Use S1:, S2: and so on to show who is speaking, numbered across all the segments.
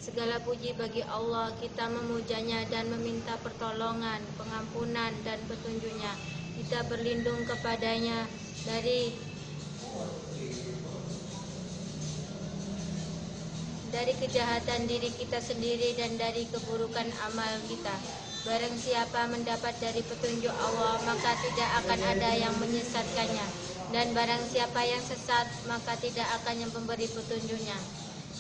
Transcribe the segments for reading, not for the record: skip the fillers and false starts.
S1: Segala puji bagi Allah, kita memujanya dan meminta pertolongan, pengampunan dan petunjuknya. Kita berlindung kepadanya dari kejahatan diri kita sendiri dan dari keburukan amal kita. Barang siapa mendapat dari petunjuk Allah, maka tidak akan ada yang menyesatkannya. Dan barang siapa yang sesat, maka tidak akan yang memberi petunjuknya.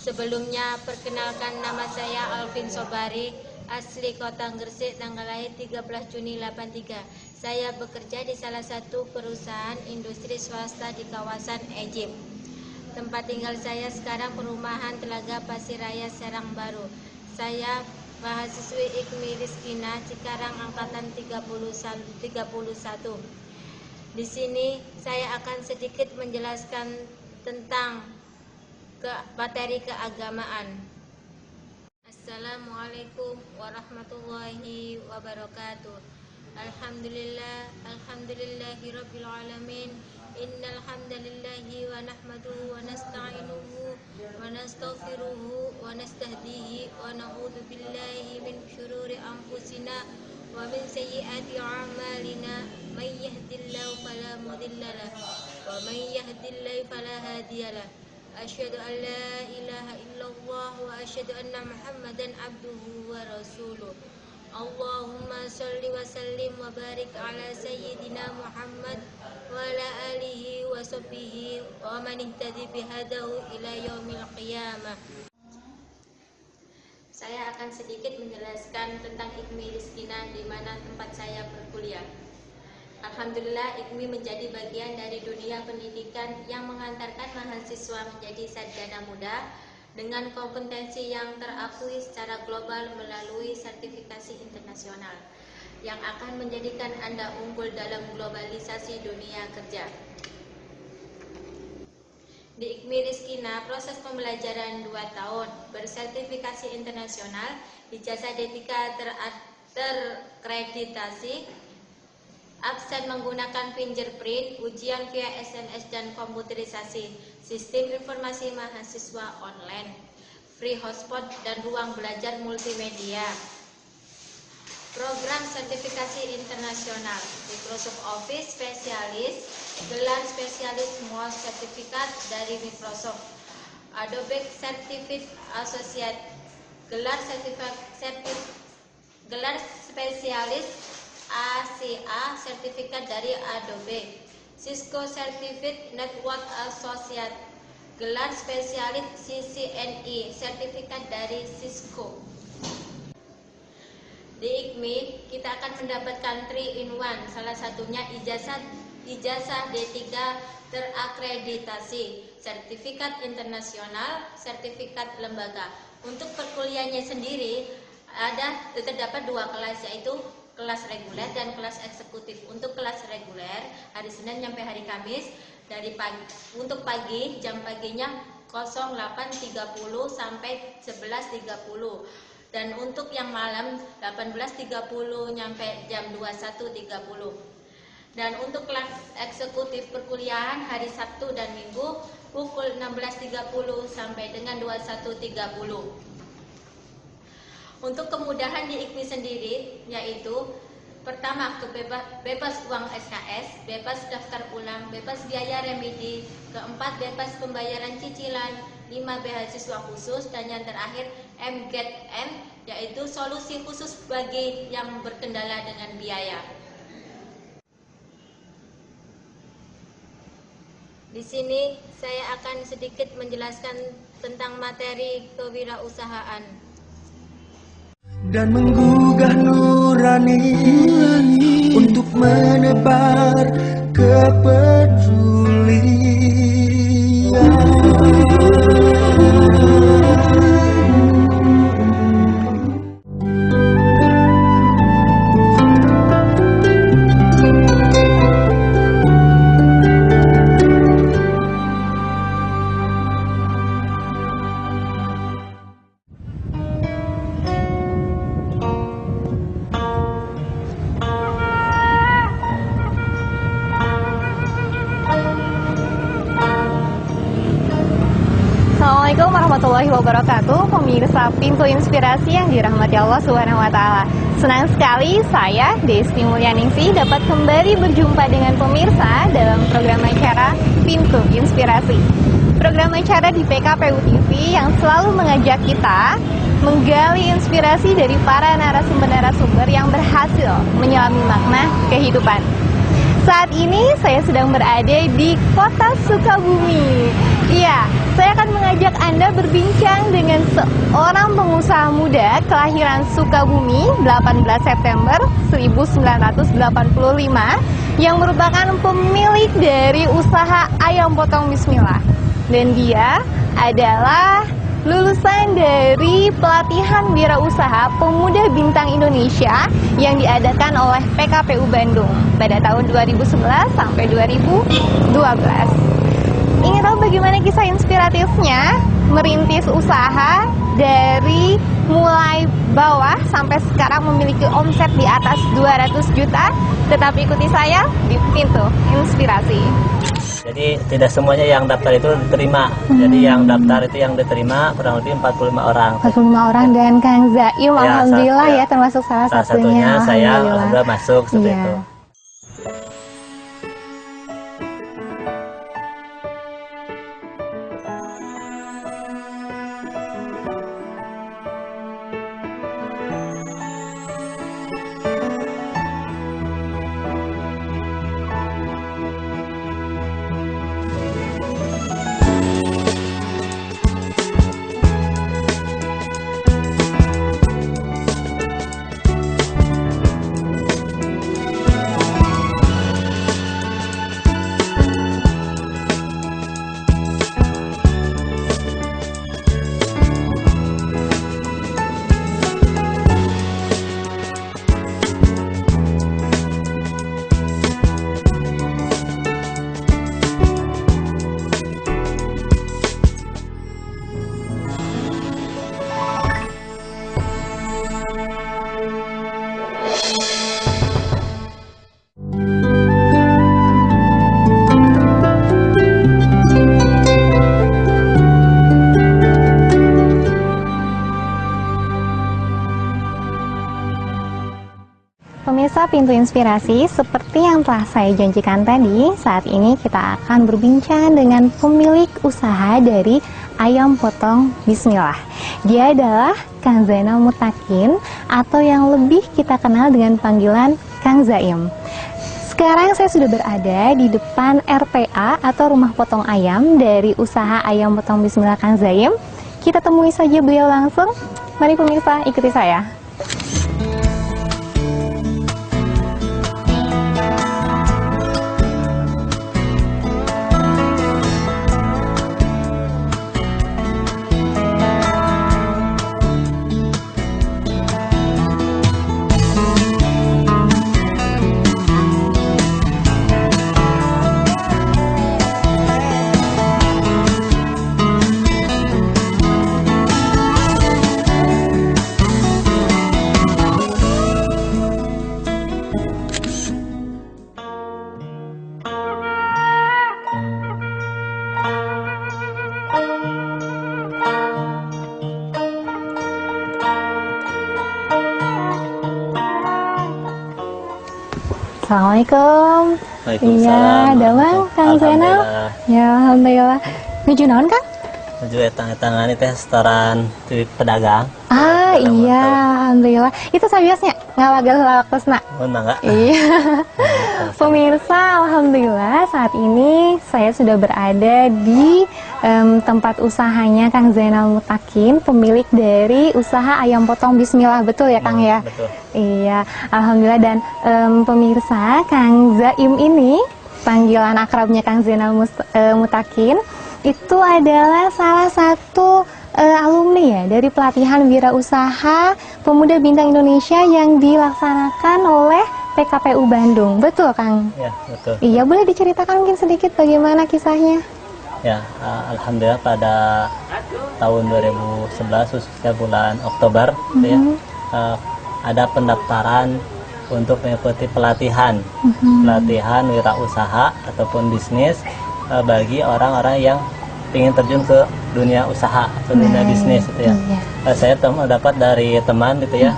S1: Sebelumnya, perkenalkan, nama saya Alvin Sobari, asli Kota Gresik, tanggal lahir 13 Juni 83. Saya bekerja di salah satu perusahaan industri swasta di kawasan Egypt. Tempat tinggal saya sekarang perumahan Telaga Pasir Raya, Serang Baru. Saya mahasiswi IKMI Rizkina, Cikarang, angkatan 31. Di sini saya akan sedikit menjelaskan tentang materi keagamaan. Assalamualaikum warahmatullahi wabarakatuh. Alhamdulillahirabbil alamin. Innal hamdalillahi wa nahmaduhu wa nasta'inuhu wa nastaghfiruhu wa nastahdihi wa na'udzu billahi min syururi anfusina wa min sayyiati a'malina. May yahdihillahu fala mudilla lahu wa may yahdihillahu fala hadiyalah. Asyhadu an la ilaha illallah wa asyhadu anna Muhammadan abduhu wa rasuluh. Allahumma sholli wa sallim wa barik ala sayyidina Muhammad wa ala alihi wa sahbihi wa man ihtadi bihadahu ila yaumil qiyamah. Saya akan sedikit menjelaskan tentang IKMI Rizkina, di mana tempat saya berkuliah. Alhamdulillah, IKMI menjadi bagian dari dunia pendidikan yang mengantarkan mahasiswa menjadi sarjana muda dengan kompetensi yang terakui secara global melalui sertifikasi internasional yang akan menjadikan Anda unggul dalam globalisasi dunia kerja. Di IKMI Rizkina, proses pembelajaran 2 tahun, bersertifikasi internasional, ijazah D3 terkreditasi, absen menggunakan fingerprint, ujian via SMS dan komputerisasi, sistem informasi mahasiswa online, free hotspot dan ruang belajar multimedia. Program sertifikasi internasional, Microsoft Office Specialist, gelar spesialis MOS sertifikat dari Microsoft, Adobe Certified Associate, gelar spesialis ACA sertifikat dari Adobe, Cisco Certified Network Associate, gelar spesialis CCNE sertifikat dari Cisco. Di IKMI kita akan mendapatkan 3-in-1, salah satunya ijazah D3 terakreditasi, sertifikat internasional, sertifikat lembaga. Untuk perkuliahannya sendiri terdapat 2 kelas, yaitu kelas reguler dan kelas eksekutif. Untuk kelas reguler hari Senin sampai hari Kamis dari pagi, untuk pagi jam paginya 08.30 sampai 11.30, dan untuk yang malam 18.30 sampai jam 21.30. Dan untuk kelas eksekutif perkuliahan hari Sabtu dan Minggu pukul 16.30 sampai dengan 21.30. Untuk kemudahan di IKMI sendiri, yaitu pertama, bebas uang SKS, bebas daftar ulang, bebas biaya remedi, keempat, bebas pembayaran cicilan, 5, beasiswa khusus, dan yang terakhir MGET-M, yaitu solusi khusus bagi yang berkendala dengan biaya. Di sini saya akan sedikit menjelaskan tentang materi kewirausahaan.
S2: Dan menggugah nurani untuk menebar kepedulian.
S3: Assalamualaikum warahmatullahi wabarakatuh, pemirsa Pintu Inspirasi yang dirahmati Allah Subhanahu wa Ta'ala. Senang sekali saya, Desti Mulyaningsih, dapat kembali berjumpa dengan pemirsa dalam program acara Pintu Inspirasi. Program acara di PKPU TV yang selalu mengajak kita menggali inspirasi dari para narasumber-narasumber yang berhasil menyelami makna kehidupan. Saat ini saya sedang berada di kota Sukabumi. Iya, saya akan mengajak Anda berbincang dengan seorang pengusaha muda kelahiran Sukabumi 18 September 1985 yang merupakan pemilik dari usaha ayam potong Bismillah. Dan dia adalah lulusan dari pelatihan wirausaha pemuda bintang Indonesia yang diadakan oleh PKPU Bandung pada tahun 2011 sampai 2012. Ingin tahu bagaimana kisah inspiratifnya merintis usaha dari mulai bawah sampai sekarang memiliki omset di atas 200 juta? Tetap ikuti saya di Pintu Inspirasi.
S4: Jadi tidak semuanya yang daftar itu diterima. Jadi yang daftar itu yang diterima kurang lebih 45 orang.
S3: 45 orang dan Kang Zaim, alhamdulillah ya termasuk salah satunya.
S4: Saya alhamdulillah masuk seperti itu.
S3: Pemirsa Pintu Inspirasi, seperti yang telah saya janjikan tadi, saat ini kita akan berbincang dengan pemilik usaha dari ayam potong Bismillah. Dia adalah Kang Zainal Mutakin, atau yang lebih kita kenal dengan panggilan Kang Zaim. Sekarang saya sudah berada di depan RPA atau rumah potong ayam dari usaha ayam potong Bismillah Kang Zaim. Kita temui saja beliau langsung. Mari pemirsa, ikuti saya. Assalamualaikum.
S4: Waalaikumsalam.
S3: Iya, damang Kang Zainal. Ya, alhamdulillah. Nuju naon, Kang?
S4: Nuju etang-etangan itu setoran di pedagang.
S3: Ah, iya, alhamdulillah. Itu sabiosnya ngalagal lalakusna.
S4: Oh, enggak?
S3: Iya. Pemirsa, alhamdulillah saat ini saya sudah berada di tempat usahanya Kang Zainal Mutakin, pemilik dari usaha ayam potong Bismillah, betul ya Kang ya?
S4: Betul.
S3: Iya, alhamdulillah. Dan pemirsa, Kang Zaim ini, panggilan akrabnya Kang Zainal Mutakin, itu adalah salah satu alumni ya dari pelatihan wirausaha pemuda bintang Indonesia yang dilaksanakan oleh PKPU Bandung. Betul, Kang?
S4: Ya, betul.
S3: Iya, boleh diceritakan mungkin sedikit bagaimana kisahnya?
S4: Ya, alhamdulillah pada tahun 2011 khususnya bulan Oktober ya, ada pendaftaran untuk mengikuti pelatihan wirausaha ataupun bisnis bagi orang-orang yang ingin terjun ke dunia usaha atau dunia bisnis gitu ya. Saya dapat dari teman gitu ya,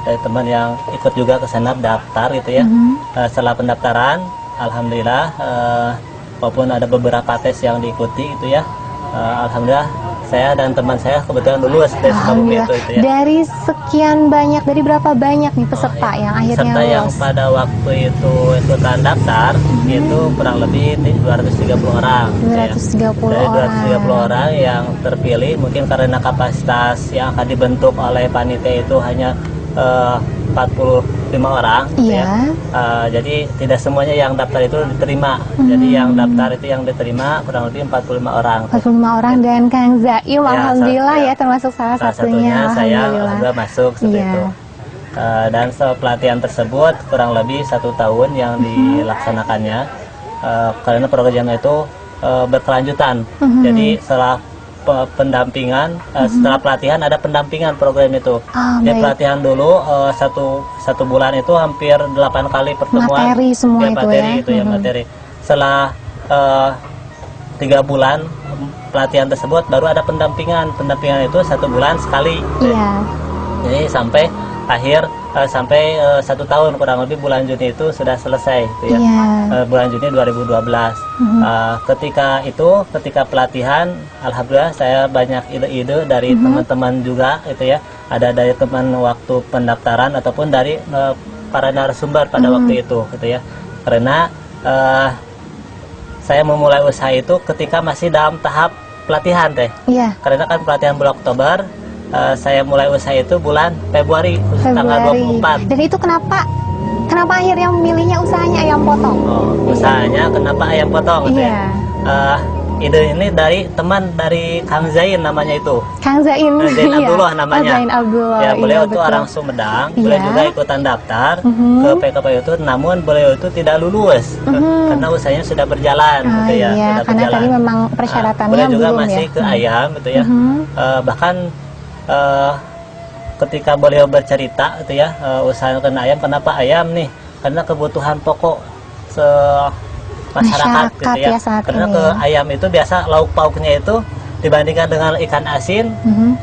S4: dari teman yang ikut juga ke sana daftar gitu ya. Setelah pendaftaran, alhamdulillah, walaupun ada beberapa tes yang diikuti gitu ya, alhamdulillah saya dan teman saya kebetulan lulus dari Sukabumi itu ya.
S3: Dari sekian banyak, dari berapa banyak nih peserta yang akhirnya
S4: peserta
S3: lulus?
S4: yang pada waktu itu ikutan daftar itu kurang lebih 230 orang.
S3: 230
S4: ya. Dari 230 orang yang terpilih, mungkin karena kapasitas yang akan dibentuk oleh panitia itu hanya 45 orang gitu ya. Jadi tidak semuanya yang daftar itu diterima. Jadi yang daftar itu yang diterima kurang lebih 45 orang.
S3: 45 orang dan Kang Zaim, alhamdulillah ya termasuk salah satunya.
S4: Saya alhamdulillah masuk seperti itu. Dan setelah pelatihan tersebut kurang lebih 1 tahun yang dilaksanakannya, karena program itu berkelanjutan. Jadi setelah pendampingan, setelah pelatihan ada pendampingan program itu. Jadi pelatihan dulu satu bulan itu hampir 8 kali pertemuan.
S3: Materi semua
S4: materi itu ya materi. Setelah 3 bulan pelatihan tersebut baru ada pendampingan. Pendampingan itu 1 bulan sekali. Jadi sampai akhir sampai 1 tahun kurang lebih bulan Juni itu sudah selesai gitu ya. Bulan Juni 2012. Ketika pelatihan, alhamdulillah saya banyak ide-ide dari teman-teman juga gitu ya. Ada dari teman waktu pendaftaran ataupun dari para narasumber pada waktu itu gitu ya. Karena saya memulai usaha itu ketika masih dalam tahap pelatihan teh. Karena kan pelatihan bulan Oktober, saya mulai usaha itu bulan Februari. Tanggal 24.
S3: Dan itu kenapa akhirnya memilihnya usahanya ayam potong?
S4: Usahanya kenapa ayam potong gitu ya? Ide ini dari teman dari Kang Zain namanya itu.
S3: Kang Zain
S4: Abdullah namanya.
S3: Zain Abdullah.
S4: Ya, beliau itu orang Sumedang. Beliau juga ikutan daftar ke PKP itu, namun beliau itu tidak lulus karena usahanya sudah berjalan gitu ya. Sudah
S3: karena
S4: berjalan.
S3: tadi memang persyaratannya
S4: beliau juga
S3: belum
S4: masih
S3: ya.
S4: ke ayam gitu ya. Bahkan ketika beliau bercerita gitu ya, usahakan ayam, kenapa ayam nih? Karena kebutuhan pokok masyarakat gitu ya. Karena ke ayam itu biasa lauk pauknya itu dibandingkan dengan ikan asin,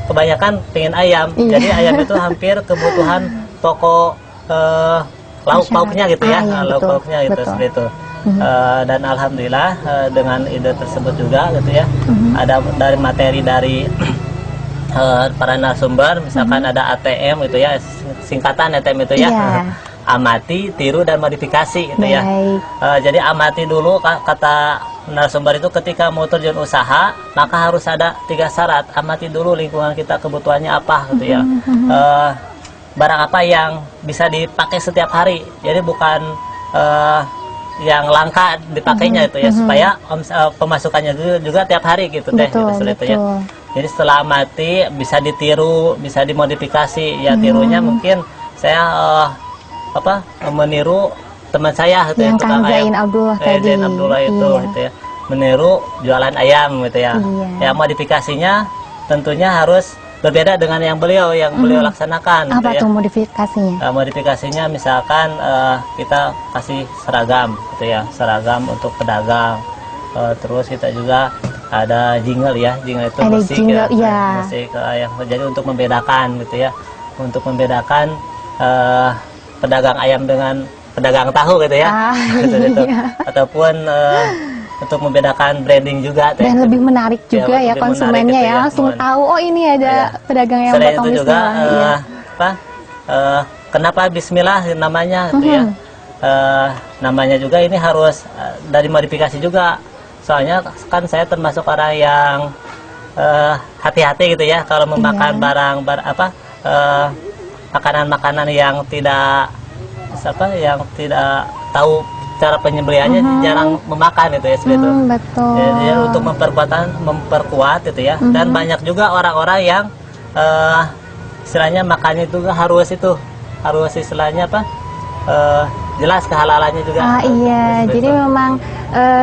S4: kebanyakan pengen ayam. Jadi ayam itu hampir kebutuhan pokok lauk pauknya gitu ya, lauk pauknya gitu seperti itu. Dan alhamdulillah dengan ide tersebut juga gitu ya, ada dari materi dari para narasumber, misalkan ada ATM gitu ya, singkatan ATM itu ya, amati, tiru, dan modifikasi gitu ya. Jadi amati dulu, kata narasumber itu, ketika mau terjun usaha maka harus ada 3 syarat. Amati dulu lingkungan kita, kebutuhannya apa gitu ya, barang apa yang bisa dipakai setiap hari, jadi bukan yang langka dipakainya itu ya, supaya pemasukannya juga tiap hari gitu teh, gitu ya. Jadi setelah amati bisa ditiru, bisa dimodifikasi ya. Tirunya mungkin saya meniru teman saya gitu
S3: yang
S4: ya,
S3: Kang Zain Abdullah tadi.
S4: Zain Abdullah itu gitu ya, meniru jualan ayam gitu ya. Ya modifikasinya tentunya harus berbeda dengan yang beliau laksanakan.
S3: Apa
S4: gitu
S3: tuh
S4: ya.
S3: modifikasinya?
S4: Modifikasinya misalkan kita kasih seragam gitu ya, seragam untuk pedagang. Terus kita juga ada jingle ya, jingle itu musik ya, musik ayam. Jadi untuk membedakan gitu ya, untuk membedakan pedagang ayam dengan pedagang tahu gitu ya, gitu. Ataupun untuk membedakan branding juga
S3: dan lebih menarik juga ya konsumennya
S4: gitu
S3: ya, langsung tahu oh ini ada pedagang yang
S4: potong
S3: Bismillah.
S4: Juga kenapa Bismillah namanya gitu ya, namanya juga ini harus dari modifikasi juga. Soalnya kan saya termasuk orang yang hati-hati gitu ya kalau memakan makanan-makanan yang tidak tahu cara penyembelihannya, jarang memakan gitu ya seperti itu. Jadi untuk memperkuat gitu ya. Dan banyak juga orang-orang yang istilahnya makannya itu harus istilahnya jelas kehalalannya juga.
S3: Jadi memang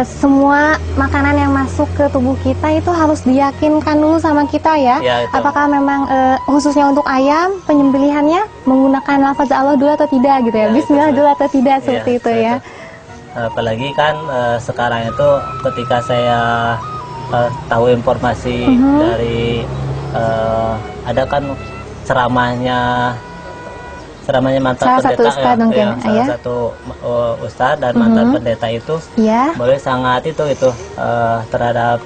S3: semua makanan yang masuk ke tubuh kita itu harus diyakinkan dulu sama kita ya. Apakah memang khususnya untuk ayam penyembelihannya menggunakan lafaz Allah dulu atau tidak gitu ya, Bismillah dulu atau tidak, seperti itu ya.
S4: Apalagi kan sekarang itu ketika saya tahu informasi dari ada kan ceramahnya mantan
S3: salah
S4: pendeta
S3: satu ustadz mungkin,
S4: salah satu ustadz dan mantan pendeta itu boleh sangat itu terhadap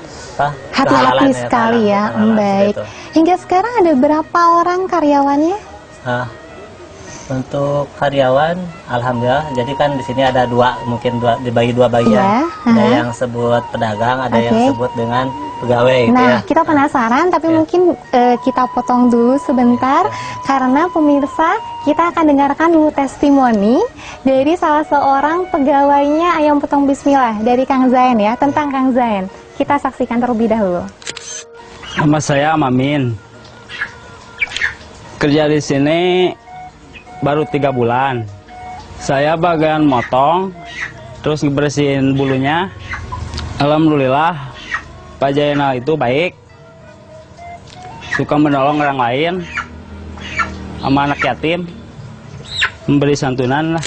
S3: hati-hati sekali ya. Baik. Hingga sekarang ada berapa orang karyawannya?
S4: Untuk karyawan, alhamdulillah. Jadi kan di sini ada mungkin dibagi dua bagian. Ada yang sebut pedagang, ada yang sebut dengan pegawai.
S3: Nah, kita penasaran, tapi mungkin kita potong dulu sebentar karena pemirsa kita akan dengarkan dulu testimoni dari salah seorang pegawainya Ayam Potong Bismillah dari Kang Zain ya, tentang Kang Zain. Kita saksikan terlebih dahulu.
S5: Nama saya Mamin. Kerja di sini baru 3 bulan. Saya bagian motong, terus ngebersihin bulunya. Alhamdulillah, Pak Jainal itu baik, suka menolong orang lain, sama anak yatim, memberi santunan lah.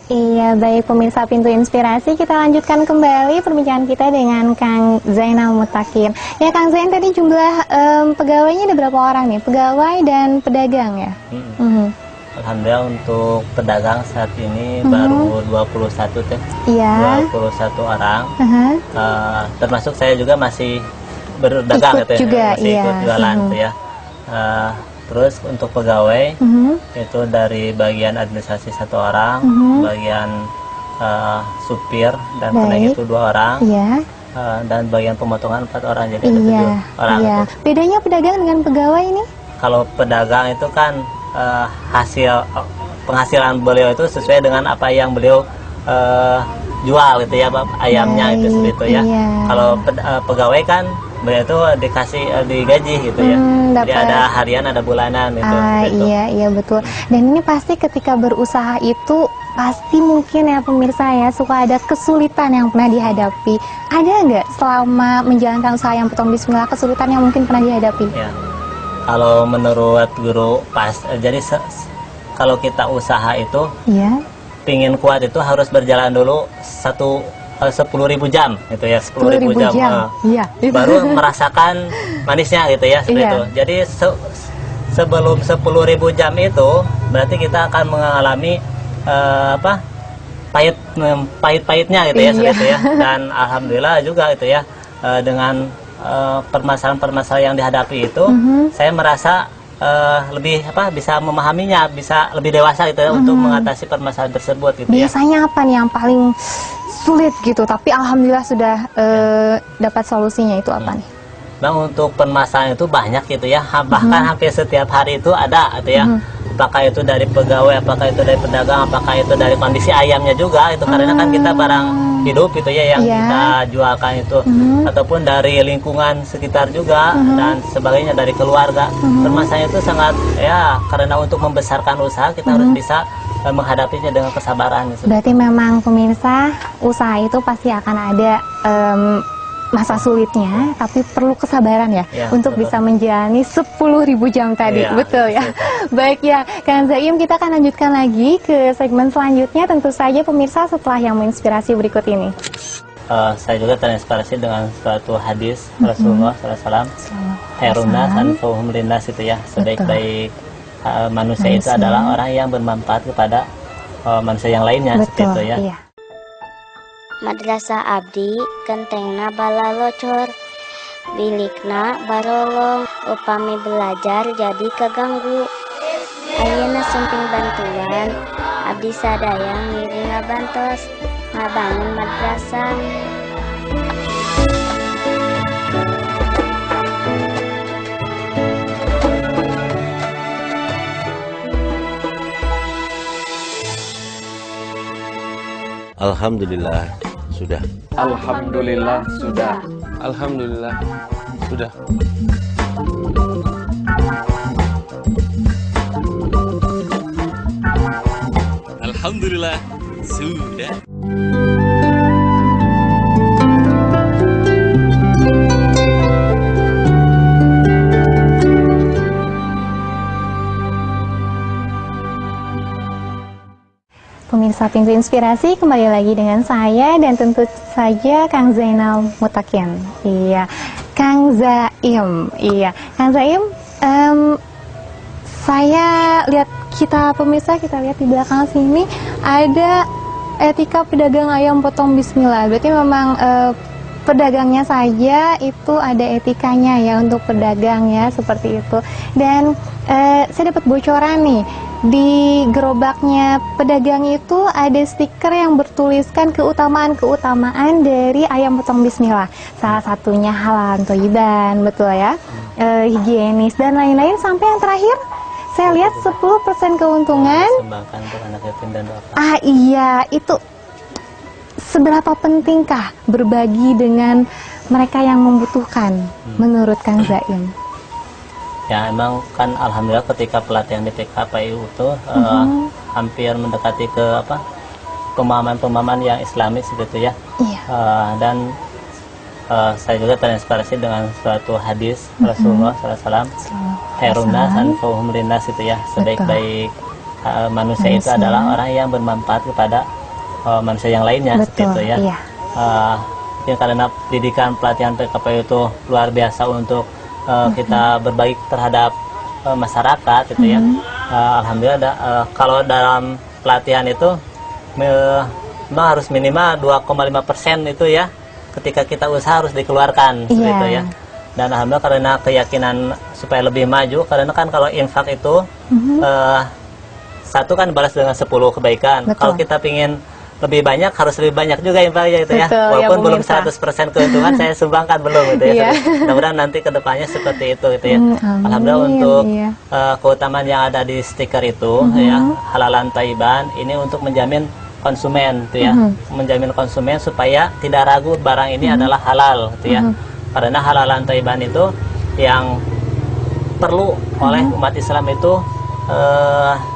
S3: Iya, baik pemirsa Pintu Inspirasi, kita lanjutkan kembali perbincangan kita dengan Kang Zainal Mutakin. Ya Kang Zain, tadi jumlah pegawainya ada berapa orang nih? Pegawai dan pedagang ya?
S4: Alhamdulillah untuk pedagang saat ini baru 21 teh. Iya. 21 orang. Termasuk saya juga masih berdagang
S3: ikut juga,
S4: masih ikut jualan tuh ya. Terus untuk pegawai itu dari bagian administrasi 1 orang, bagian supir dan penaik itu 2 orang. Dan bagian pemotongan 4 orang, jadi ada 7 orang.
S3: Bedanya pedagang dengan pegawai ini?
S4: Kalau pedagang itu kan penghasilan beliau itu sesuai dengan apa yang beliau jual gitu ya, ayamnya itu seperti itu ya. Kalau pegawai kan beliau itu digaji gitu ya. Jadi ada harian, ada bulanan gitu.
S3: Iya betul. Dan ini pasti ketika berusaha itu pasti mungkin ya pemirsa ya suka ada kesulitan yang pernah dihadapi. Ada nggak selama menjalankan usaha Ayam Potong Bismillah kesulitan yang mungkin pernah dihadapi?
S4: Ya. Kalau menurut guru jadi kalau kita usaha itu pingin kuat itu harus berjalan dulu 10.000 jam gitu ya, 10.000 jam. Baru merasakan manisnya gitu ya seperti itu. Jadi sebelum 10.000 jam itu berarti kita akan mengalami pahit-pahitnya gitu ya seperti itu ya. Dan alhamdulillah juga gitu ya dengan permasalahan-permasalahan yang dihadapi itu, saya merasa lebih bisa memahaminya, bisa lebih dewasa gitu ya untuk mengatasi permasalahan tersebut gitu.
S3: Biasanya apa nih yang paling sulit gitu, tapi alhamdulillah sudah dapat solusinya, itu apa nih?
S4: Nah, untuk permasalahan itu banyak gitu ya, bahkan hampir setiap hari itu ada gitu ya. Apakah itu dari pegawai, apakah itu dari pedagang, apakah itu dari kondisi ayamnya juga itu, karena kan kita barang hidup gitu ya yang kita jualkan itu, ataupun dari lingkungan sekitar juga dan sebagainya, dari keluarga. Permasalahan itu sangat ya, karena untuk membesarkan usaha kita harus bisa menghadapinya dengan kesabaran gitu.
S3: Berarti memang pemirsa, usaha itu pasti akan ada masa sulitnya, tapi perlu kesabaran ya untuk bisa menjalani 10.000 jam tadi, betul ya. Baik ya, Kang Zaim, kita akan lanjutkan lagi ke segmen selanjutnya, tentu saja pemirsa setelah yang menginspirasi berikut ini.
S4: Saya juga terinspirasi dengan suatu hadis Rasulullah SAW, Khairunnas anfa'uhum linnas itu ya, sebaik-baik manusia itu adalah orang yang bermanfaat kepada manusia yang lainnya, seperti itu ya.
S6: Madrasah abdi kentengna balalocor, bilikna barolong, upami belajar jadi keganggu. Ayeuna sumping bantuan, abdi sadayang ngiri ngabantos, ngabangun madrasah.
S7: Alhamdulillah sudah.
S8: Alhamdulillah sudah. Alhamdulillah sudah.
S7: Alhamdulillah sudah.
S3: pemirsa Pintu Inspirasi, kembali lagi dengan saya dan tentu saja Kang Zainal Mutakin. Iya, Kang Zaim. Iya, Kang Zaim, saya lihat pemirsa kita lihat di belakang sini ada etika pedagang ayam potong bismillah. Berarti memang pedagangnya saja itu ada etikanya ya untuk pedagang ya, seperti itu. Dan saya dapat bocoran nih, di gerobaknya pedagang itu ada stiker yang bertuliskan keutamaan-keutamaan dari ayam potong bismillah. Salah satunya halal thayyiban, betul ya, higienis dan lain-lain, sampai yang terakhir saya lihat 10% keuntungan.
S4: Sembahkan untuk anak yatim dan duafa.
S3: Ah iya, itu seberapa pentingkah berbagi dengan mereka yang membutuhkan menurut Kang Zaim?
S4: Ya emang kan alhamdulillah ketika pelatihan di PKPU itu hampir mendekati ke pemahaman-pemahaman yang Islamis gitu ya.
S3: Iya.
S4: Dan saya juga terinspirasi dengan suatu hadis Rasulullah SAW, Khairun-nas anfa'uhum lin-nas itu ya, sebaik-baik manusia itu adalah orang yang bermanfaat kepada manusia yang lainnya.
S3: Betul,
S4: seperti itu ya.
S3: Iya.
S4: Ya karena didikan pelatihan PKPU itu luar biasa untuk kita berbagi terhadap masyarakat gitu ya. Alhamdulillah kalau dalam pelatihan itu memang harus minimal 2,5% itu ya, ketika kita usaha harus dikeluarkan seperti itu ya. Dan alhamdulillah karena keyakinan supaya lebih maju, karena kan kalau infak itu satu kan balas dengan 10 kebaikan.
S3: Betul.
S4: Kalau kita pingin lebih banyak, harus lebih banyak juga infaknya gitu ya.
S3: Betul,
S4: walaupun
S3: ya,
S4: belum 100% keuntungan saya sumbangkan belum gitu ya. Mudah-mudahan nanti kedepannya seperti itu gitu ya. Alhamdulillah untuk keutamaan yang ada di stiker itu ya, halalan thayyiban, ini untuk menjamin konsumen gitu ya, menjamin konsumen supaya tidak ragu barang ini adalah halal gitu ya. Karena halalan thayyiban itu yang perlu oleh umat Islam itu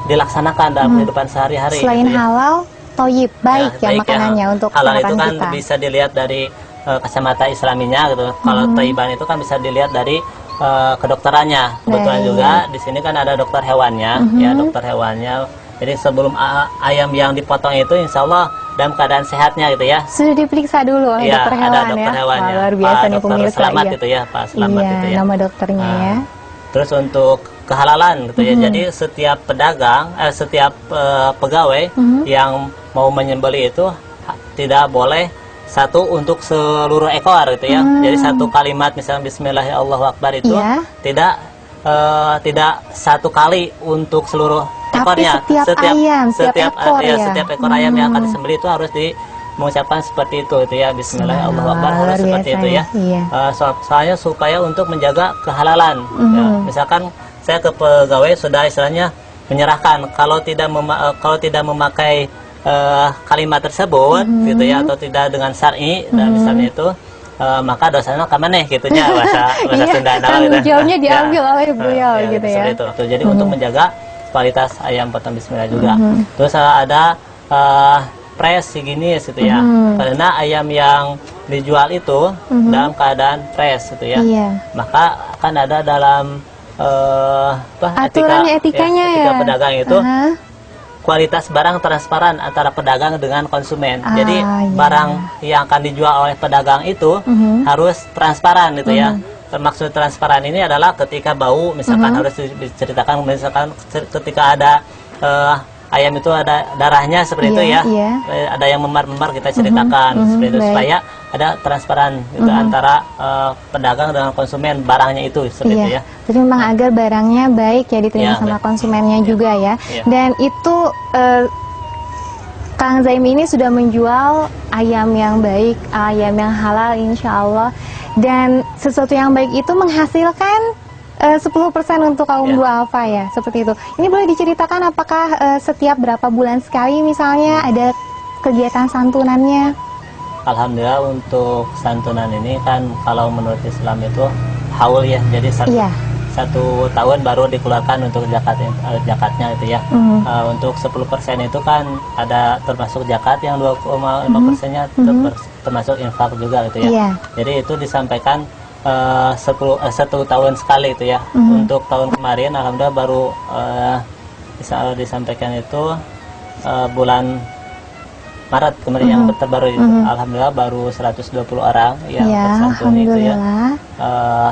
S4: dilaksanakan dalam kehidupan sehari-hari.
S3: Selain
S4: gitu ya.
S3: halal, thayyib, baik ya makanannya
S4: ya.
S3: untuk
S4: halal itu
S3: makan
S4: kan
S3: kita.
S4: bisa dilihat dari kacamata Islaminya gitu. Kalau thayyiban itu kan bisa dilihat dari kedokterannya. Kebetulan juga di sini kan ada dokter hewannya, ya dokter hewannya. Jadi sebelum ayam yang dipotong itu insya Allah dalam keadaan sehatnya gitu ya.
S3: Sudah diperiksa dulu oleh dokter hewan
S4: ada dokter hewannya.
S3: Luar biasa nih
S4: dokter
S3: pemirsa.
S4: Selamat itu ya, Pak Selamat itu ya.
S3: Nama dokternya ya.
S4: Terus untuk kehalalan gitu ya. Jadi setiap pedagang, setiap pegawai yang mau menyembelih itu tidak boleh satu untuk seluruh ekor gitu ya. Jadi satu kalimat misalnya Bismillahirrahmanirrahim itu tidak satu kali untuk seluruh ekornya. Setiap ekor ayam yang akan disembelih itu harus mengucapkan seperti itu ya, Bismillahirrahmanirrahim, harus seperti itu ya. Soalnya supaya untuk menjaga kehalalan. Ya. Misalkan saya ke pegawai sudah istilahnya menyerahkan kalau tidak memakai kalimat tersebut gitu ya, atau tidak dengan syar'i dan misalnya itu maka dosanya kamaneh gitu ya, bahasa Sunda
S3: tanggung jawabnya diambil oleh beliau gitu ya.
S4: Itu. Jadi untuk menjaga kualitas ayam potong bismillah juga. Terus ada fresh higienis gitu ya. Karena ayam yang dijual itu dalam keadaan fresh gitu ya. Maka akan ada dalam
S3: etikanya
S4: etika pedagang itu kualitas barang transparan antara pedagang dengan konsumen. Jadi barang yang akan dijual oleh pedagang itu harus transparan gitu ya. Maksud transparan ini adalah ketika bau misalkan harus diceritakan, misalkan ketika ada ayam itu ada darahnya seperti itu ya, ada yang memar-memar kita ceritakan seperti itu, supaya ada transparan gitu antara pedagang dengan konsumen barangnya itu seperti itu ya.
S3: Jadi memang agar barangnya baik ya diterima sama konsumennya juga ya. Dan itu Kang Zaim ini sudah menjual ayam yang baik, ayam yang halal insya Allah, dan sesuatu yang baik itu menghasilkan 10% untuk kaum duafa ya, seperti itu. Ini boleh diceritakan apakah setiap berapa bulan sekali misalnya ada kegiatan santunannya?
S4: Alhamdulillah untuk santunan ini kan kalau menurut Islam itu haul ya, jadi satu tahun baru dikeluarkan untuk zakatnya itu ya. Untuk 10% itu kan ada termasuk zakat, yang 2,5%-nya termasuk infak juga gitu ya. Jadi itu disampaikan satu tahun sekali itu ya. Untuk tahun kemarin alhamdulillah baru disampaikan itu bulan Maret kemarin yang terbaru itu. Alhamdulillah baru 120 orang yang tersantuni itu ya.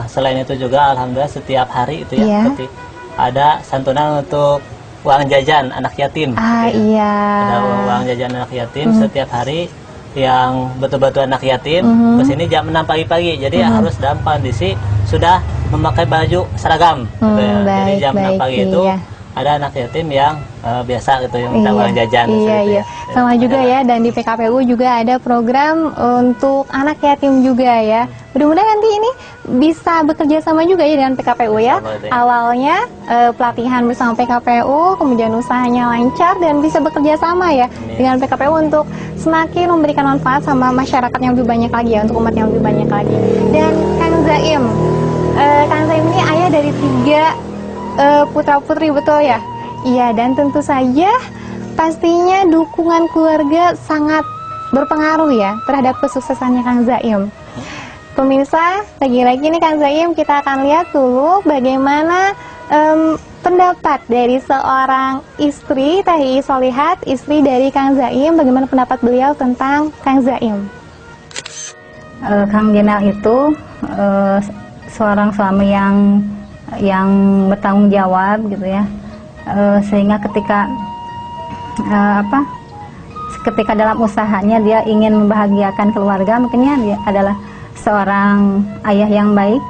S4: Selain itu juga alhamdulillah setiap hari itu ya, ada santunan untuk uang jajan anak yatim. Ada uang jajan anak yatim setiap hari yang betul-betul anak yatim kesini jam 6 pagi-pagi. Jadi harus dalam kondisi sudah memakai baju seragam gitu ya. Jadi jam 6 pagi itu ada anak yatim yang biasa gitu yang minta uang jajan.
S3: Sama juga ya, dan di PKPU juga ada program untuk anak yatim juga ya. Mudah-mudahan nanti ini bisa bekerja sama juga ya dengan PKPU ya. Awalnya pelatihan bersama PKPU, kemudian usahanya lancar dan bisa bekerja sama ya dengan PKPU untuk semakin memberikan manfaat sama masyarakat yang lebih banyak lagi ya, untuk umat yang lebih banyak lagi. Dan Kang Zaim ini ayah dari 3 putra-putri, betul ya? Iya, dan tentu saja pastinya dukungan keluarga sangat berpengaruh ya terhadap kesuksesannya Kang Zaim. Pemirsa, lagi-lagi nih Kang Zaim, kita akan lihat dulu bagaimana pendapat dari seorang istri, Teh Solihat, istri dari Kang Zaim, bagaimana pendapat beliau tentang Kang Zaim.
S9: Kang Jenal itu seorang suami yang bertanggung jawab gitu ya, sehingga ketika dalam usahanya dia ingin membahagiakan keluarga, mungkinnya dia adalah seorang ayah yang baik,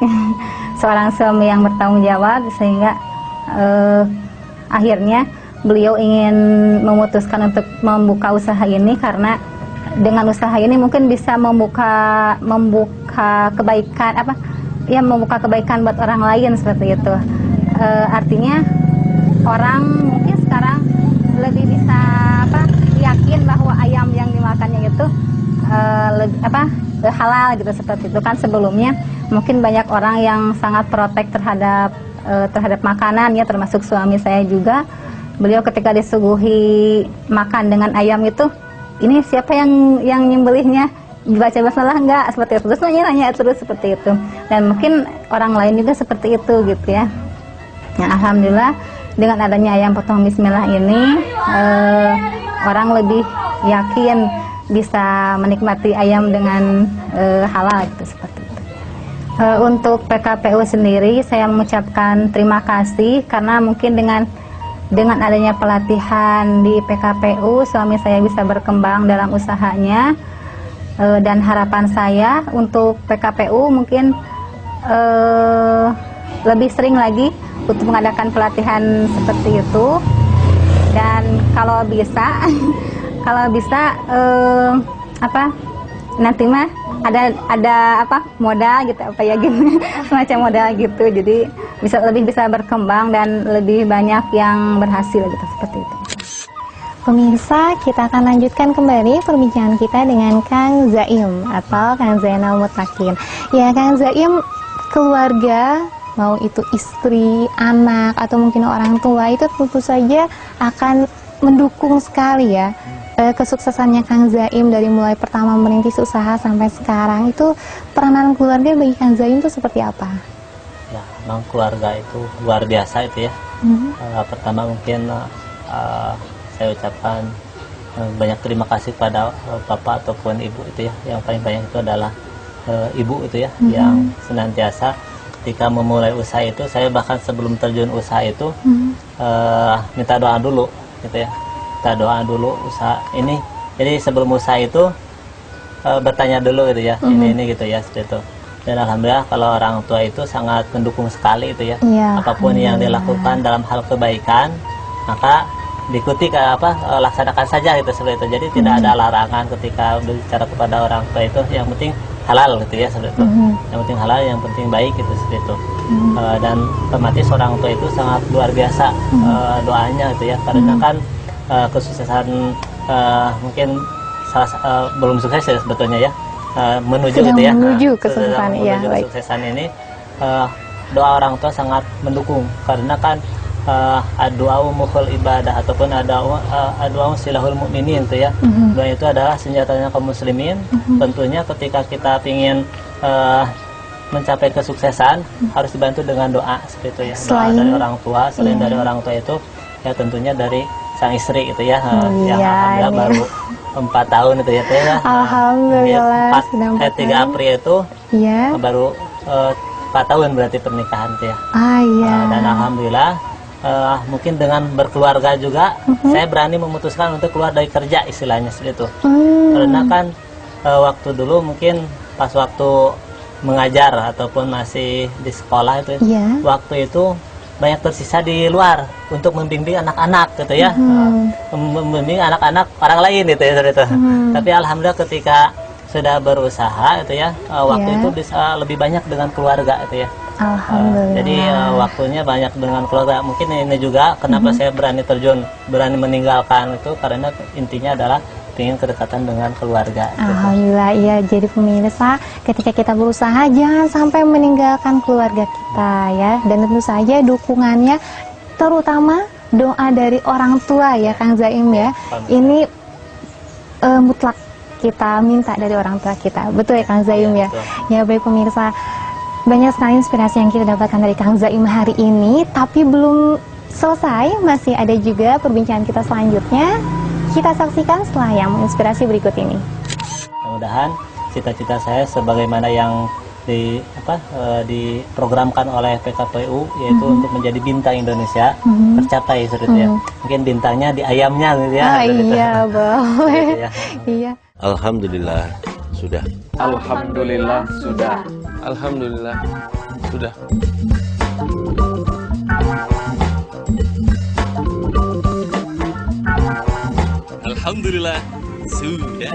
S9: seorang suami yang bertanggung jawab, sehingga akhirnya beliau ingin memutuskan untuk membuka usaha ini karena dengan usaha ini mungkin bisa membuka kebaikan membuka kebaikan buat orang lain seperti itu. Artinya orang mungkin sekarang lebih bisa yakin bahwa ayam yang dimakannya itu halal gitu, seperti itu kan. Sebelumnya mungkin banyak orang yang sangat protek terhadap makanan ya, termasuk suami saya juga. Beliau ketika disuguhi makan dengan ayam itu, ini siapa yang nyembelihnya, dibaca basmalah enggak, seperti itu. Terus nanya terus seperti itu. Dan mungkin orang lain juga seperti itu gitu ya. Nah, alhamdulillah dengan adanya ayam potong bismillah ini, orang lebih yakin bisa menikmati ayam dengan halal gitu, seperti itu. Untuk PKPU sendiri saya mengucapkan terima kasih karena mungkin dengan adanya pelatihan di PKPU suami saya bisa berkembang dalam usahanya. Dan harapan saya untuk PKPU mungkin lebih sering lagi untuk mengadakan pelatihan seperti itu. Dan kalau bisa nanti mah ada modal gitu semacam modal gitu, jadi lebih bisa berkembang dan lebih banyak yang berhasil gitu, seperti itu.
S3: Pemirsa, kita akan lanjutkan kembali perbincangan kita dengan Kang Zaim atau Kang Zainal Mutakin. Ya, Kang Zaim, keluarga, mau itu istri, anak, atau mungkin orang tua, itu tentu saja akan mendukung sekali ya kesuksesannya Kang Zaim dari mulai pertama merintis usaha sampai sekarang. Itu peranan keluarga bagi Kang Zaim itu seperti apa?
S4: Ya, memang keluarga itu luar biasa itu ya. Pertama mungkin saya ucapkan banyak terima kasih pada bapak ataupun ibu itu ya. Yang paling banyak itu adalah ibu itu ya, yang senantiasa ketika memulai usaha itu, saya bahkan sebelum terjun usaha itu minta doa dulu gitu ya. Minta doa dulu usaha ini. Jadi sebelum usaha itu bertanya dulu gitu ya, ini gitu ya, seperti itu. Dan alhamdulillah kalau orang tua itu sangat mendukung sekali itu ya. Apapun yang dilakukan dalam hal kebaikan, maka diikuti laksanakan saja gitu, seperti itu. Jadi tidak ada larangan ketika berbicara kepada orang tua itu, yang penting halal gitu ya, seperti itu. Yang penting halal, yang penting baik gitu, seperti itu. Dan otomatis orang tua itu sangat luar biasa doanya gitu ya, karena kan kesuksesan mungkin belum sukses ya sebetulnya ya, menuju gitu ya,
S3: menuju kesuksesan ya, baik.
S4: Kesuksesan ini doa orang tua sangat mendukung, karena kan doa mukhul ibadah ataupun doa silahul mukminin itu ya. Doa itu adalah senjatanya kaum muslimin. Tentunya ketika kita ingin mencapai kesuksesan harus dibantu dengan doa seperti itu ya. Doa dari orang tua, selain dari orang tua itu ya tentunya dari sang istri gitu ya, yang
S3: Iya,
S4: alhamdulillah
S3: nih.
S4: baru 4 tahun itu ya teh ya.
S3: Alhamdulillah, sudah 4
S4: 3
S3: tahun.
S4: April itu
S3: Iya.
S4: baru 4 tahun berarti pernikahan tuh ya.
S3: Iya.
S4: Dan alhamdulillah mungkin dengan berkeluarga juga saya berani memutuskan untuk keluar dari kerja istilahnya seperti itu. Karena kan waktu dulu mungkin pas waktu mengajar ataupun masih di sekolah itu
S3: Iya.
S4: waktu itu banyak tersisa di luar untuk membimbing anak-anak gitu ya. Membimbing anak-anak orang lain gitu ya seperti itu. Tapi alhamdulillah ketika sudah berusaha itu ya, waktu
S3: Iya.
S4: itu bisa lebih banyak dengan keluarga itu ya.
S3: Alhamdulillah.
S4: Jadi waktunya banyak dengan keluarga. Mungkin ini juga kenapa saya berani terjun, berani meninggalkan itu karena intinya adalah ingin kedekatan dengan keluarga.
S3: Alhamdulillah, iya. Jadi pemirsa, ketika kita berusaha jangan sampai meninggalkan keluarga kita ya. Dan tentu saja dukungannya, terutama doa dari orang tua ya, Kang Zaim ya. Ini mutlak kita minta dari orang tua kita. Betul ya Kang Zaim ya? Ya baik pemirsa, banyak sekali inspirasi yang kita dapatkan dari Kang Zaim hari ini. Tapi belum selesai, masih ada juga perbincangan kita selanjutnya. Kita saksikan setelah yang menginspirasi berikut ini.
S4: Mudah-mudahan cita-cita saya sebagaimana yang diprogramkan oleh PKPU yaitu untuk menjadi bintang Indonesia tercapai seperti itu ya. Mungkin bintangnya di ayamnya gitu ya.
S3: Iya, boleh. Iya.
S7: Alhamdulillah sudah.
S8: Alhamdulillah sudah. Alhamdulillah sudah.
S7: Alhamdulillah sudah.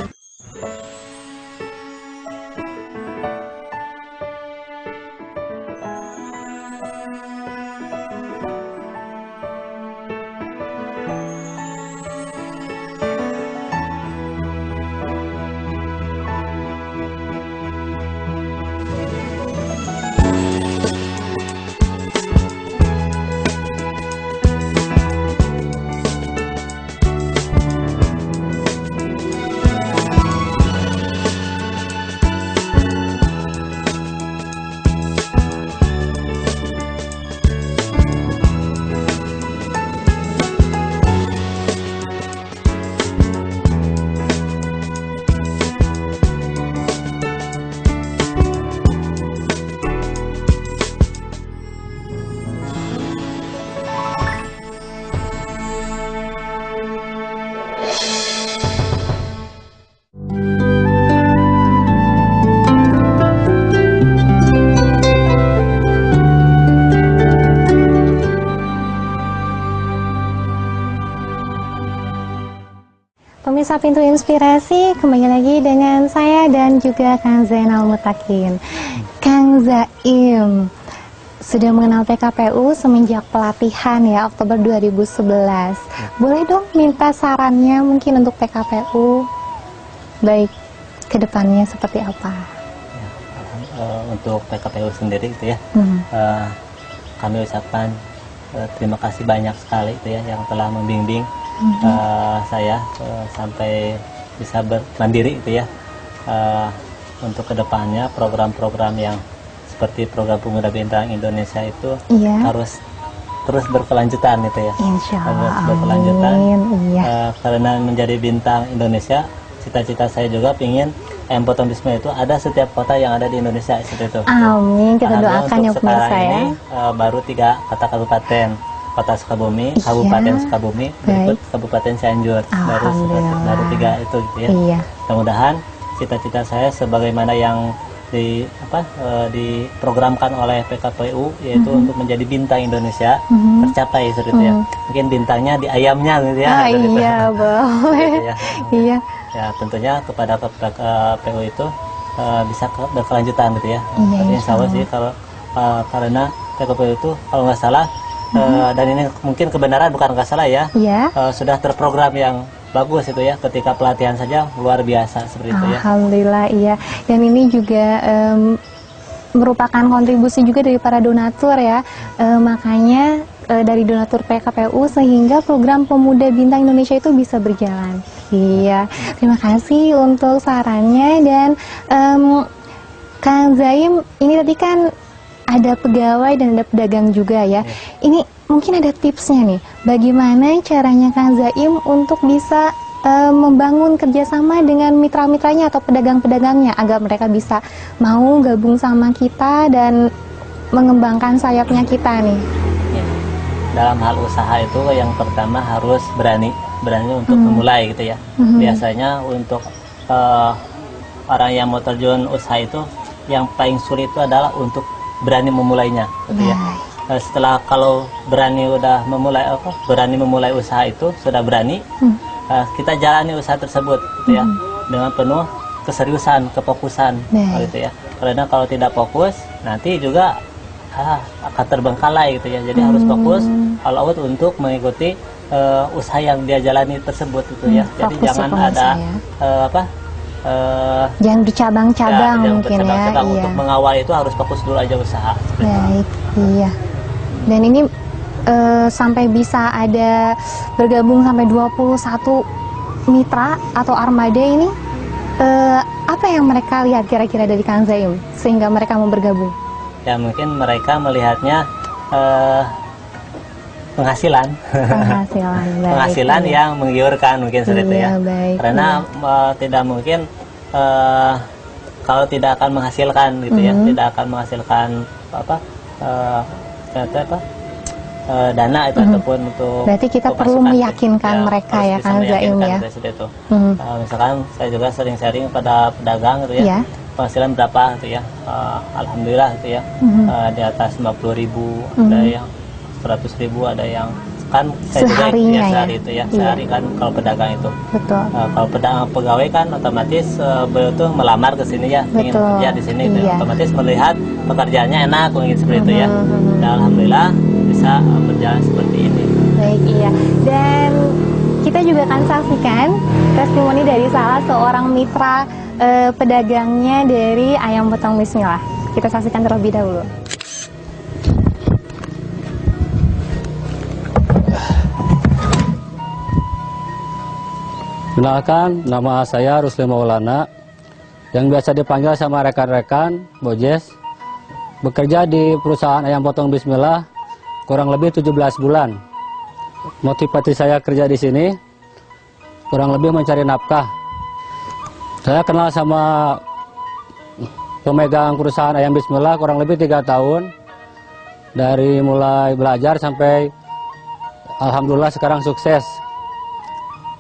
S3: Pemirsa Pintu Inspirasi, kembali lagi dengan saya dan juga Kang Zainal Mutakin. Kang Zaim sudah mengenal PKPU semenjak pelatihan ya, Oktober 2011. Boleh dong minta sarannya mungkin untuk PKPU, baik ke depannya seperti apa?
S4: Untuk PKPU sendiri gitu ya, kami ucapkan terima kasih banyak sekali itu ya yang telah membimbing saya sampai bisa mandiri itu ya. Untuk kedepannya program-program yang seperti program Pemuda Bintang Indonesia itu harus terus berkelanjutan gitu ya.
S3: Insya Allah.
S4: Harus berkelanjutan.
S3: Iya.
S4: Karena menjadi bintang Indonesia, cita-cita saya juga ingin empotontisme itu ada setiap kota yang ada di Indonesia seperti itu.
S3: Amin, kita doakan ya pemirsa ya.
S4: Baru 3 kota kabupaten. Kota Sukabumi, Kabupaten Sukabumi, berikut Kabupaten Cianjur, baru 3 itu gitu ya. Mudah-mudahan cita-cita saya sebagaimana yang diprogramkan oleh PKPU yaitu untuk menjadi bintang Indonesia tercapai seperti itu ya. Mungkin bintangnya di ayamnya gitu ya.
S3: Iya, boleh. Iya.
S4: Ya tentunya kepada PKPU itu bisa berkelanjutan gitu ya. Tapi insya Allah sih kalau karena PKPU itu kalau nggak salah dan ini mungkin kebenaran bukan nggak salah ya, sudah terprogram yang bagus itu ya, ketika pelatihan saja luar biasa seperti itu ya.
S3: Alhamdulillah iya, dan ini juga merupakan kontribusi juga dari para donatur ya, makanya dari donatur PKPU sehingga program Pemuda Bintang Indonesia itu bisa berjalan. Iya, terima kasih untuk sarannya. Dan Kang Zaim, ini tadi kan ada pegawai dan ada pedagang juga ya. Ini mungkin ada tipsnya nih, bagaimana caranya Kang Zaim untuk bisa membangun kerjasama dengan mitra-mitranya atau pedagang-pedagangnya agar mereka bisa mau gabung sama kita dan mengembangkan sayapnya kita nih.
S4: Dalam hal usaha itu yang pertama harus berani untuk memulai gitu ya. Biasanya untuk orang yang mau terjun usaha itu yang paling sulit itu adalah untuk berani memulainya gitu ya. Setelah kalau berani memulai usaha itu sudah berani, kita jalani usaha tersebut gitu ya dengan penuh keseriusan, kefokusan gitu ya. Karena kalau tidak fokus nanti juga akan terbengkalai gitu ya. Jadi harus fokus all out untuk mengikuti usaha yang dia jalani tersebut gitu ya. Jadi jangan ada
S3: jangan bercabang-cabang mungkin ya.
S4: Untuk mengawal itu harus fokus dulu aja usaha.
S3: Baik, iya. Dan ini sampai bisa ada bergabung sampai 21 mitra atau armada ini, apa yang mereka lihat kira-kira dari Kang Zaim sehingga mereka mau bergabung?
S4: Ya mungkin mereka melihatnya penghasilan yang menggiurkan mungkin seperti itu ya. Karena tidak mungkin kalau tidak akan menghasilkan gitu ya, tidak akan menghasilkan dana itu ataupun untuk
S3: berarti kita perlu meyakinkan mereka ya Kang Zaim ya.
S4: Misalkan saya juga sering sharing pada pedagang gitu ya. Penghasilan berapa gitu ya, alhamdulillah gitu ya, di atas 50.000, ada yang 100.000, ada yang kan saya
S3: seharinya
S4: juga sehari itu ya, sehari kan kalau pedagang itu.
S3: Betul.
S4: Kalau pedagang pegawai kan otomatis beliau tuh melamar ke sini ya, ingin kerja di sini itu otomatis melihat pekerjaannya enak, ingin seperti itu ya. Dan alhamdulillah bisa berjalan seperti ini.
S3: Baik, iya. Dan kita juga akan saksikan testimoni dari salah seorang mitra pedagangnya dari Ayam Potong Bismillah. Kita saksikan terlebih dahulu.
S10: Kenalkan, nama saya Rusli Maulana, yang biasa dipanggil sama rekan-rekan Bojes. Bekerja di perusahaan Ayam Potong Bismillah kurang lebih 17 bulan. Motivasi saya kerja di sini kurang lebih mencari nafkah. Saya kenal sama pemegang perusahaan Ayam Bismillah kurang lebih 3 tahun. Dari mulai belajar sampai alhamdulillah sekarang sukses.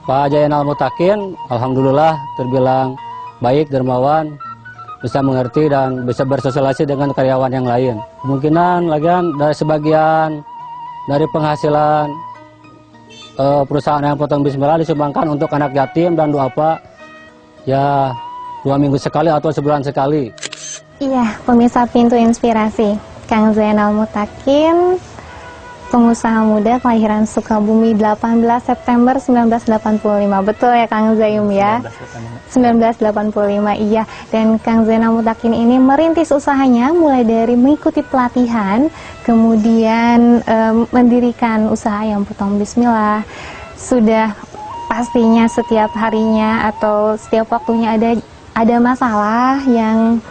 S10: Pak Jainal Mutakin alhamdulillah terbilang baik, dermawan, bisa mengerti dan bisa bersosialisasi dengan karyawan yang lain. Kemungkinan lagian dari sebagian dari penghasilan perusahaan Ayam Potong Bismillah disumbangkan untuk anak yatim dan duafa ya 2 minggu sekali atau sebulan sekali.
S3: Iya, pemirsa Pintu Inspirasi, Kang Zainal Mutakin, pengusaha muda kelahiran Sukabumi 18 September 1985. Betul ya Kang Zaim ya? 1985, iya. Dan Kang Zainal Mutakin ini merintis usahanya mulai dari mengikuti pelatihan, kemudian mendirikan usaha Ayam Potong Bismillah. Sudah pastinya setiap harinya atau setiap waktunya ada masalah yang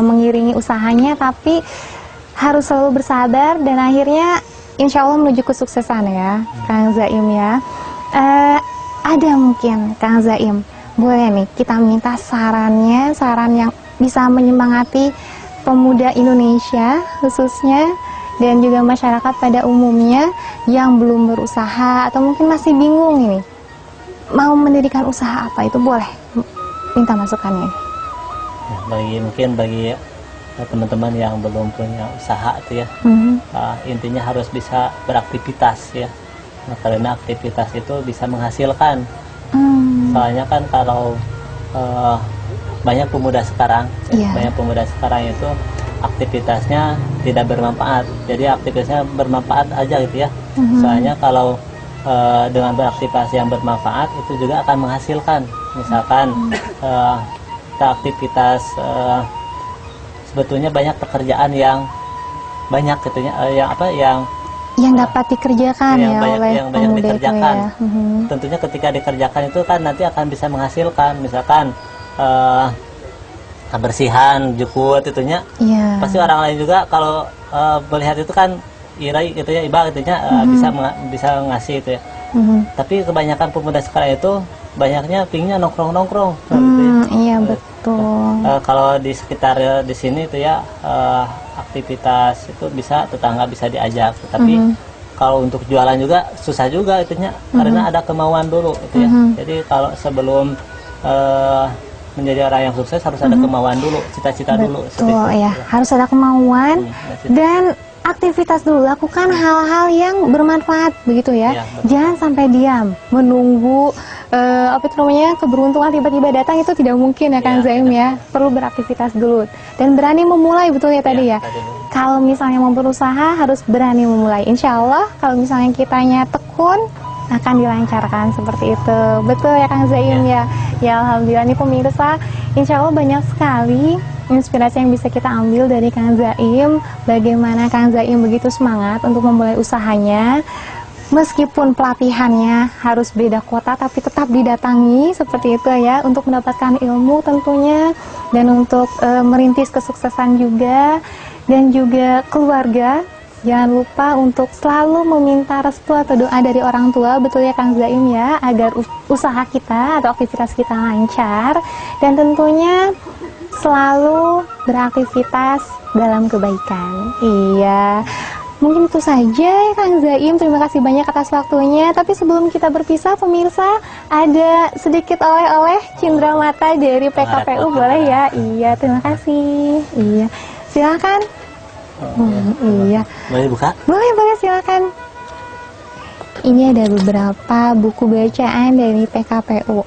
S3: mengiringi usahanya, tapi harus selalu bersabar dan akhirnya insya Allah menuju kesuksesan ya Kang Zaim ya. Ada mungkin Kang Zaim, boleh nih kita minta saran yang bisa menyemangati pemuda Indonesia khususnya dan juga masyarakat pada umumnya yang belum berusaha atau mungkin masih bingung ini mau mendirikan usaha apa, itu boleh minta masukannya.
S4: Bagi teman-teman yang belum punya usaha itu ya, intinya harus bisa beraktivitas ya. Karena aktivitas itu bisa menghasilkan. Soalnya kan kalau banyak pemuda sekarang itu aktivitasnya tidak bermanfaat. Jadi aktivitasnya bermanfaat aja gitu ya. Soalnya kalau dengan beraktivitas yang bermanfaat itu juga akan menghasilkan. Misalkan aktivitas sebetulnya banyak pekerjaan yang banyak gitu ya, yang
S3: dapat dikerjakan oleh
S4: yang banyak
S3: pemuda
S4: dikerjakan.
S3: Itu ya.
S4: Tentunya ketika dikerjakan itu kan nanti akan bisa menghasilkan. Misalkan kebersihan jukut itunya.
S3: Iya.
S4: Pasti orang lain juga kalau melihat itu kan irai gitu ya, iba gitunya bisa ngasih itu ya. Tapi kebanyakan pemuda sekarang itu banyaknya pingnya nongkrong-nongkrong gitu ya.
S3: Iya betul.
S4: Kalau di sekitar di sini itu ya aktivitas itu bisa tetangga bisa diajak, tapi kalau untuk jualan juga susah juga itunya karena ada kemauan dulu itu ya. Jadi kalau sebelum menjadi orang yang sukses harus ada kemauan dulu, cita-cita dulu.
S3: Betul ya, harus ada kemauan dan aktivitas dulu, lakukan hal-hal yang bermanfaat begitu ya. Jangan sampai diam menunggu apa itu namanya keberuntungan tiba-tiba datang, itu tidak mungkin ya Kang Zaim ya. Perlu beraktivitas dulu dan berani memulai, betul ya tadi ya. Kalau misalnya mau berusaha harus berani memulai. Insya Allah kalau misalnya kitanya tekun akan dilancarkan seperti itu. Betul ya Kang Zaim ya. Ya alhamdulillah nih pemirsa, insya Allah banyak sekali inspirasi yang bisa kita ambil dari Kang Zaim. Bagaimana Kang Zaim begitu semangat untuk memulai usahanya. Meskipun pelatihannya harus beda kota tapi tetap didatangi seperti itu ya, untuk mendapatkan ilmu tentunya dan untuk merintis kesuksesan juga. Dan juga keluarga, jangan lupa untuk selalu meminta restu atau doa dari orang tua, betul ya Kang Zaim ya, agar usaha kita atau aktivitas kita lancar. Dan tentunya selalu beraktivitas dalam kebaikan. Iya, mungkin itu saja ya Kang Zaim. Terima kasih banyak atas waktunya. Tapi sebelum kita berpisah pemirsa, ada sedikit oleh-oleh cindera mata dari PKPU, boleh ya? Iya, terima kasih. Iya, silakan. Iya.
S4: Boleh buka?
S3: Boleh silakan. Ini ada beberapa buku bacaan dari PKPU.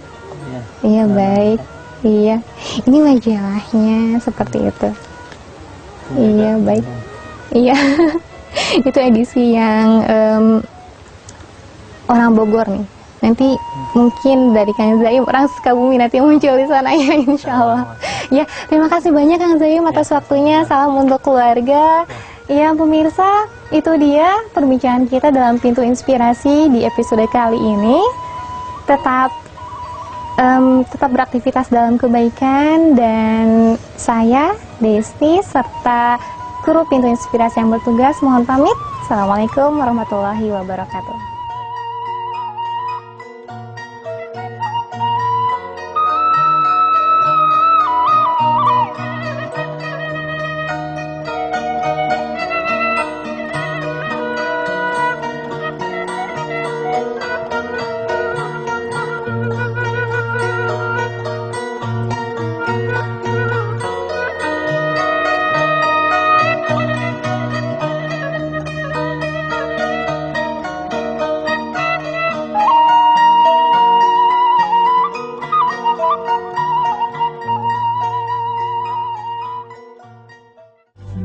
S3: Iya, baik. Iya, ini majalahnya seperti itu. Iya, baik. Iya. Itu edisi yang orang Bogor nih. Nanti mungkin dari Kang Zaim orang Sukabumi nanti muncul di sana ya, insya Allah. Ya, terima kasih banyak Kang Zaim atas waktunya. Salam untuk keluarga. Ya pemirsa, itu dia perbincangan kita dalam Pintu Inspirasi di episode kali ini. Tetap beraktivitas dalam kebaikan, dan saya Desti serta kru Pintu Inspirasi yang bertugas mohon pamit. Assalamualaikum warahmatullahi wabarakatuh.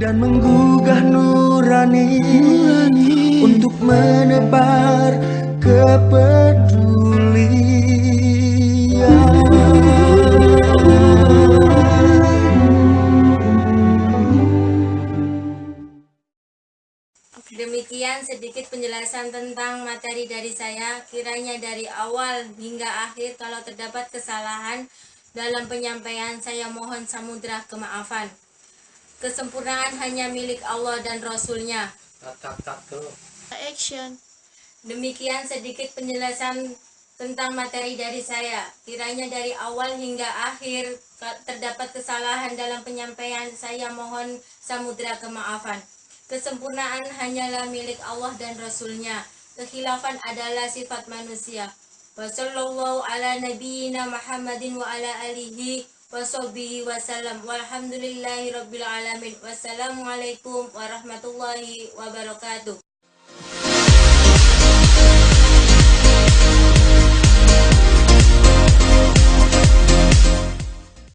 S2: Dan menggugah nurani untuk menebar kepedulian.
S1: Demikian sedikit penjelasan tentang materi dari saya. Kiranya dari awal hingga akhir kalau terdapat kesalahan dalam penyampaian, saya mohon samudra kemaafan. Kesempurnaan hanya milik Allah dan Rasul-Nya. Action. Demikian sedikit penjelasan tentang materi dari saya. Kiranya dari awal hingga akhir terdapat kesalahan dalam penyampaian, saya mohon samudra kemaafan. Kesempurnaan hanyalah milik Allah dan Rasul-Nya. Kekhilafan adalah sifat manusia. Wassallallahu ala nabiyyina Muhammadin wa ala alihi washabihi wasallam. Walhamdulillahi rabbil alamin. Wassalamualaikum warahmatullahi wabarakatuh.